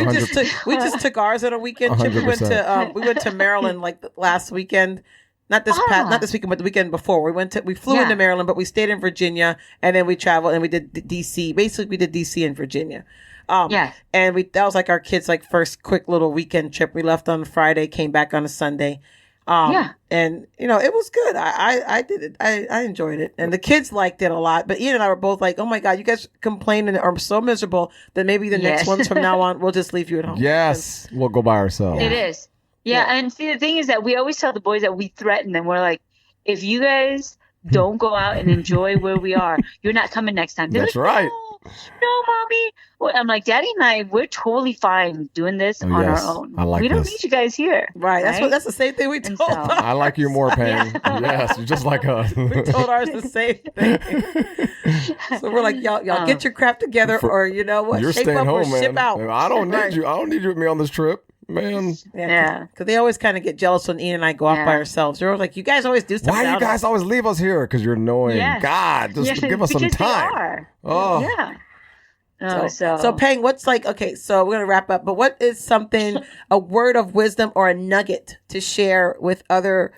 We just took ours on a weekend trip. We went to Maryland like last weekend. Not this weekend, but the weekend before. We flew into Maryland, but we stayed in Virginia, and then we traveled and we did DC. Basically, we did DC and Virginia. And that was like our kids' like first quick little weekend trip. We left on Friday, came back on a Sunday. And you know, it was good. I did it. I enjoyed it, and the kids liked it a lot. But Ian and I were both like, "Oh my God, you guys complain and are so miserable that maybe the next ones from now on we'll just leave you at home." Yes, we'll go by ourselves. It is. Yeah, and see, the thing is that we always tell the boys that we threaten them. We're like, if you guys don't go out and enjoy where we are, you're not coming next time. They're That's like, right. No, mommy. Well, I'm like, Daddy and I, we're totally fine doing this on our own. I like we don't this. need you guys here. Right. That's the same thing we told them. I like you more, Payne. Yes, you're just like us. We told ours the same thing. So we're like, y'all get your crap together, or you know what? You're shape staying up home, or ship man. out. I don't need you. I don't need you with me on this trip, man. Yeah. Because they always kind of get jealous when Ian and I go off by ourselves. They're always like, you guys always do stuff. Why do you guys always leave us here? Because you're annoying. Yes. God, just give us some Because time. they are. Oh. Yeah. So Peng, what's like, okay, so we're going to wrap up, but what is something, a word of wisdom or a nugget to share with other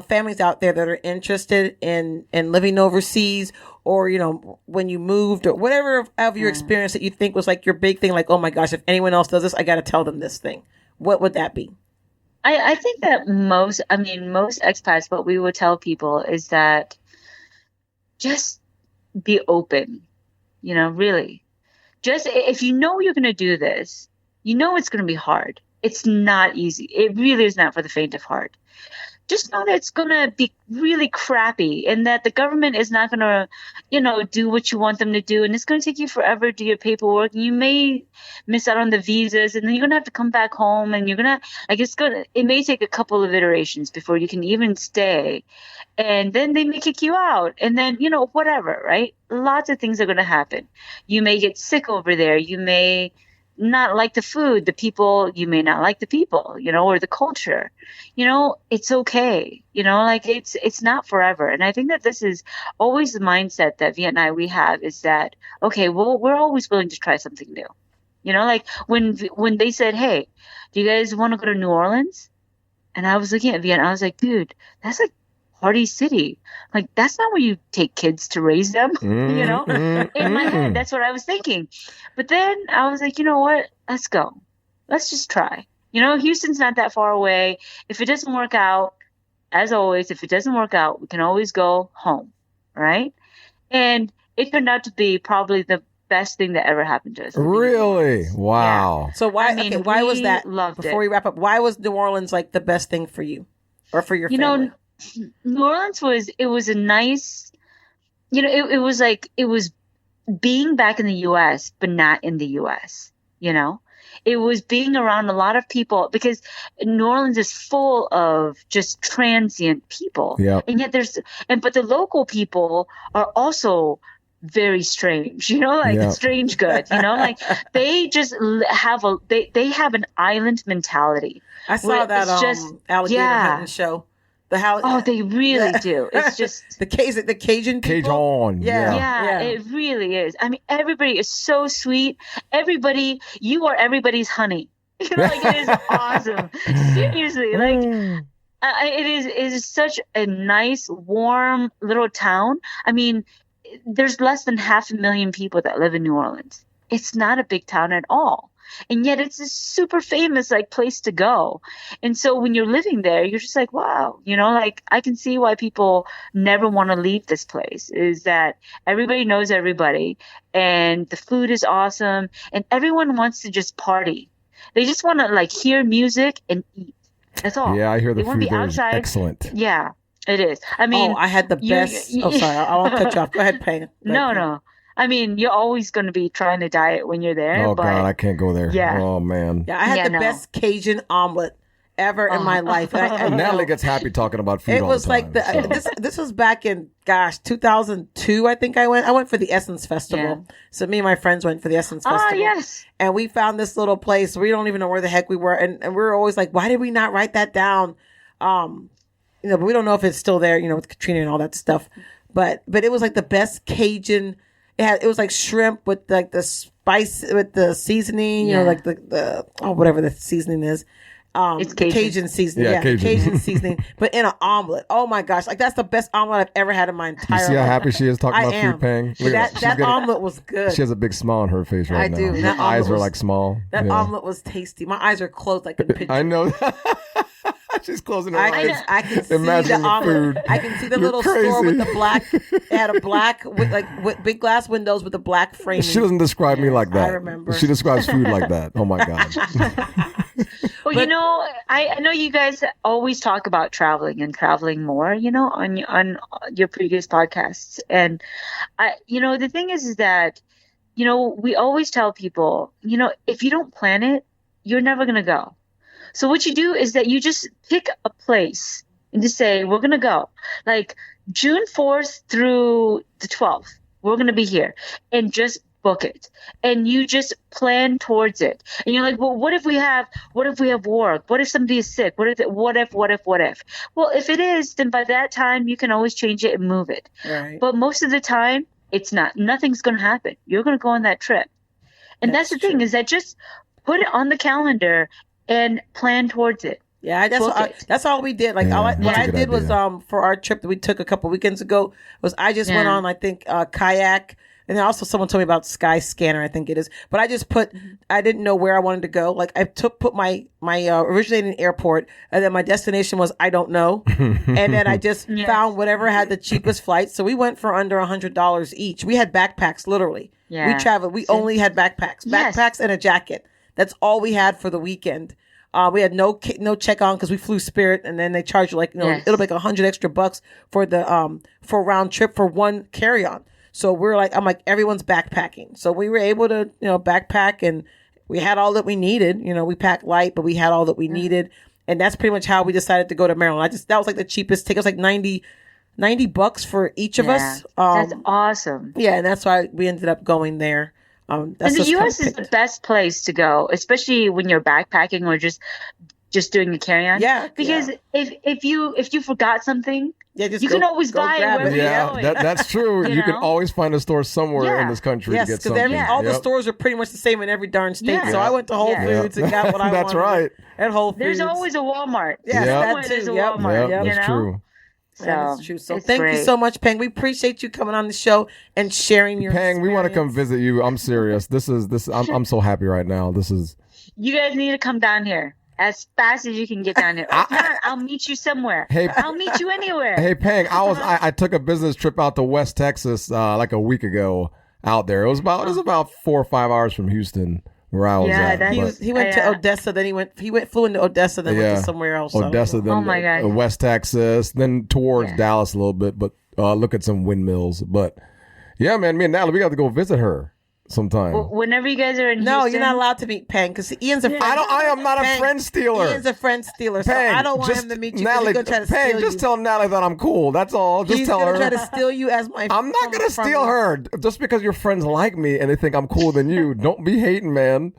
families out there that are interested in living overseas, or, you know, when you moved, or whatever of your experience that you think was like your big thing, like, oh my gosh, if anyone else does this, I got to tell them this thing. What would that be? I think that most expats, what we would tell people is that just be open, you know, really. Just if you know you're going to do this, you know it's going to be hard. It's not easy. It really is not for the faint of heart. Just know that it's going to be really crappy, and that the government is not going to, you know, do what you want them to do. And it's going to take you forever to do your paperwork. And you may miss out on the visas, and then you're going to have to come back home, and you're going to, like, it may take a couple of iterations before you can even stay. And then they may kick you out, and then, you know, whatever, right? Lots of things are going to happen. You may get sick over there. You may not like the food, the people, you may not like the people, you know, or the culture, you know, it's okay. You know, like it's not forever. And I think that this is always the mindset that Viet and I, we have, is that, okay, well, we're always willing to try something new. You know, like when they said, hey, do you guys want to go to New Orleans? And I was looking at Viet and I was like, dude, that's like party city. Like, that's not where you take kids to raise them. You know, in my head, that's what I was thinking. But then I was like, you know what? Let's go. Let's just try. You know, Houston's not that far away. If it doesn't work out, as always, if it doesn't work out, we can always go home. Right. And it turned out to be probably the best thing that ever happened to us. Really? Wow. Yeah. So why? I mean, okay, why was that? Loved before we wrap up, why was New Orleans like the best thing for you, or for your family? You know, New Orleans was a nice, you know, it was being back in the U.S. but not in the U.S. You know, it was being around a lot of people, because New Orleans is full of just transient people. Yeah. And yet but the local people are also very strange, you know, like strange good, you know, like they just have they have an island mentality. I saw that alligator hunting show. They really do. It's just the Cajun people. Cajun. Yeah, it really is. I mean, everybody is so sweet. You are everybody's honey. You know, like, it is awesome. Seriously, like it is such a nice, warm little town. I mean, there's less than 500,000 people that live in New Orleans. It's not a big town at all. And yet it's a super famous like place to go. And so when you're living there, you're just like, wow, you know, like I can see why people never want to leave this place, is that everybody knows everybody, and the food is awesome, and everyone wants to just party. They just want to like hear music and eat. That's all. Yeah, I hear the they want food to be there is outside. excellent. Yeah, it is. I mean, I had the best. Sorry, I won't cut you off. Go ahead, Payne. No. I mean, you're always going to be trying to diet when you're there. Oh but God, I can't go there. Yeah. Oh man. Yeah, I had Yeah, the no. best Cajun omelet ever in my life. And Natalie gets happy talking about food it all was the like time. this was back in 2002. I think I went for the Essence Festival. Yeah. So me and my friends went for the Essence Festival. Ah, yes. And we found this little place. We don't even know where the heck we were, and we were always like, why did we not write that down? But we don't know if it's still there. With Katrina and all that stuff. But it was like the best Cajun. It was like shrimp with like the spice with the seasoning. Like the whatever the seasoning is. It's Cajun. seasoning. Yeah, Cajun. Cajun seasoning, but in an omelet. Oh my gosh. Like that's the best omelet I've ever had in my entire You life. see how happy she is talking I about am. food, Pang? Look at That She's omelet was good. She has a big smile on her face right I now. do. Her That eyes omelet are was- like small. That Yeah. omelet was tasty. My eyes are closed. I couldn't picture. I know. She's closing her eyes. I can see Imagine the omelet. food. I can see the You're little store with crazy. the black. It had a black with big glass windows with the black framing. She doesn't describe me like that. I remember. She describes food like that. Oh my God. Well, I know you guys always talk about traveling and traveling more, on your previous podcasts. And the thing is that, we always tell people, if you don't plan it, you're never going to go. So what you do is that you just pick a place and just say, we're going to go like June 4th through the 12th. We're going to be here, and just book it. And you just plan towards it. And you're like, well, what if we have work? What if somebody is sick? What if? Well, if it is, then by that time you can always change it and move it. Right. But most of the time it's not. Nothing's going to happen. You're going to go on that trip. And that's the thing, is that just put it on the calendar and plan towards it. Yeah, that's all we did. Like Yeah, what that's a I good did was idea. For our trip that we took a couple weekends ago was I just went Yeah. on, I think, kayak. And then also someone told me about Sky Scanner, I think it is. But I just I didn't know where I wanted to go. Like I put my originating airport, and then my destination was I don't know. And then I just found whatever had the cheapest flights. So we went for under $100 each. We had backpacks, literally. Yeah. We traveled. We only had backpacks. Yes. Backpacks and a jacket. That's all we had for the weekend. We had no check on because we flew Spirit, and then they charge you Yes. it'll be like $100 extra for the for a round trip for one carry on. So I'm like everyone's backpacking. So we were able to backpack, and we had all that we needed. We packed light, but we had all that we needed, and that's pretty much how we decided to go to Maryland. That was like the cheapest ticket. It was like $90 for each of us. That's awesome. Yeah, and that's why we ended up going there. That's And the just U.S. kinda is the picked. best place to go, especially when you're backpacking or just doing a carry-on. Yeah, Because if you forgot something, Yeah, just you can always go buy it grab wherever it. you're Yeah, going. that's true. You can know? always find a store somewhere in Yeah. this country Yes, to get because something. all the Yep. stores are pretty much the same in every darn state. Yeah. So I went to Whole Yeah. Foods and got what I That's wanted right. at Whole Foods. There's always a Walmart. Yeah, Yep. Somewhere that there's too. a Yep. Walmart. Yep, you that's know? true. That's true. So it's thank you great. so much, Peng. We appreciate you coming on the show and sharing your Pang, we want to come experience. visit you. I'm serious. I'm so happy right now. This is You guys need to come down here as fast as you can get down here. If not, I'll meet you somewhere. Hey. I'll meet you anywhere. Hey Pang, I took a business trip out to West Texas like a week ago out there. It was about 4 or 5 hours from Houston where I was Yeah, at. that's- but- He went to Yeah. Odessa, then flew into Odessa, then went to somewhere else. So. Odessa, then Oh my God. West Texas, then towards Yeah. Dallas a little bit, but look at some windmills. But yeah, man, me and Natalie, we got to go visit her sometime. Whenever you guys are in No, Houston, you're not allowed to meet Peng because Ian's a friend. I am not a Peng, friend stealer. Ian's a friend stealer, so Pang, I don't want just- him to meet you. 'Cause Natalie, he's gonna try to Pang, steal just you. tell Natalie that I'm cool. That's all. Just He's tell gonna her. try to steal you as my. I'm not gonna steal her just because your friends like me and they think I'm cooler than you. Don't be hating, man.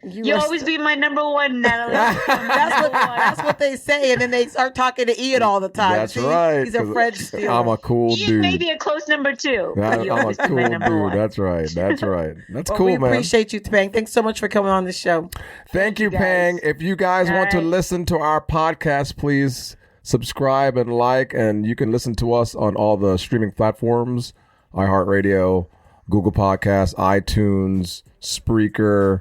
You'll always be my number one, Natalie. That's what they say, and then they start talking to Ian all the time. That's See? right. He's a 'cause friend stealer. I'm a cool You dude. may be a close number two. but you'll I'm a always be cool my dude. number one. That's right. That's right. That's Well, cool, we man. appreciate you, Peng. Thanks so much for coming on the show. Thank you, guys. Pang. If you guys want to All right. listen to our podcast, please subscribe and like, and you can listen to us on all the streaming platforms: iHeartRadio, Google Podcasts, iTunes, Spreaker.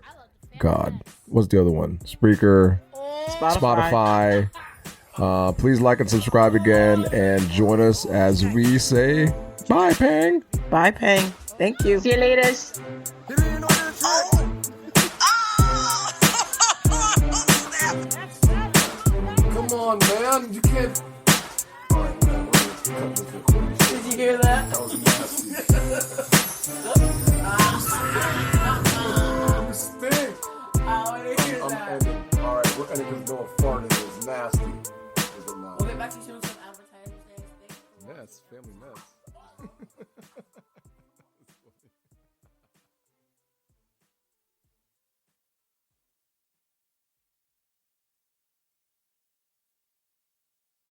God, what's the other one? Spreaker, Spotify. Please like and subscribe again, and join us as we say bye, Pang. Bye, Peng. Thank you. See you later. You didn't know that Come on, man. You can't. Did you hear that? That was nasty. family mess.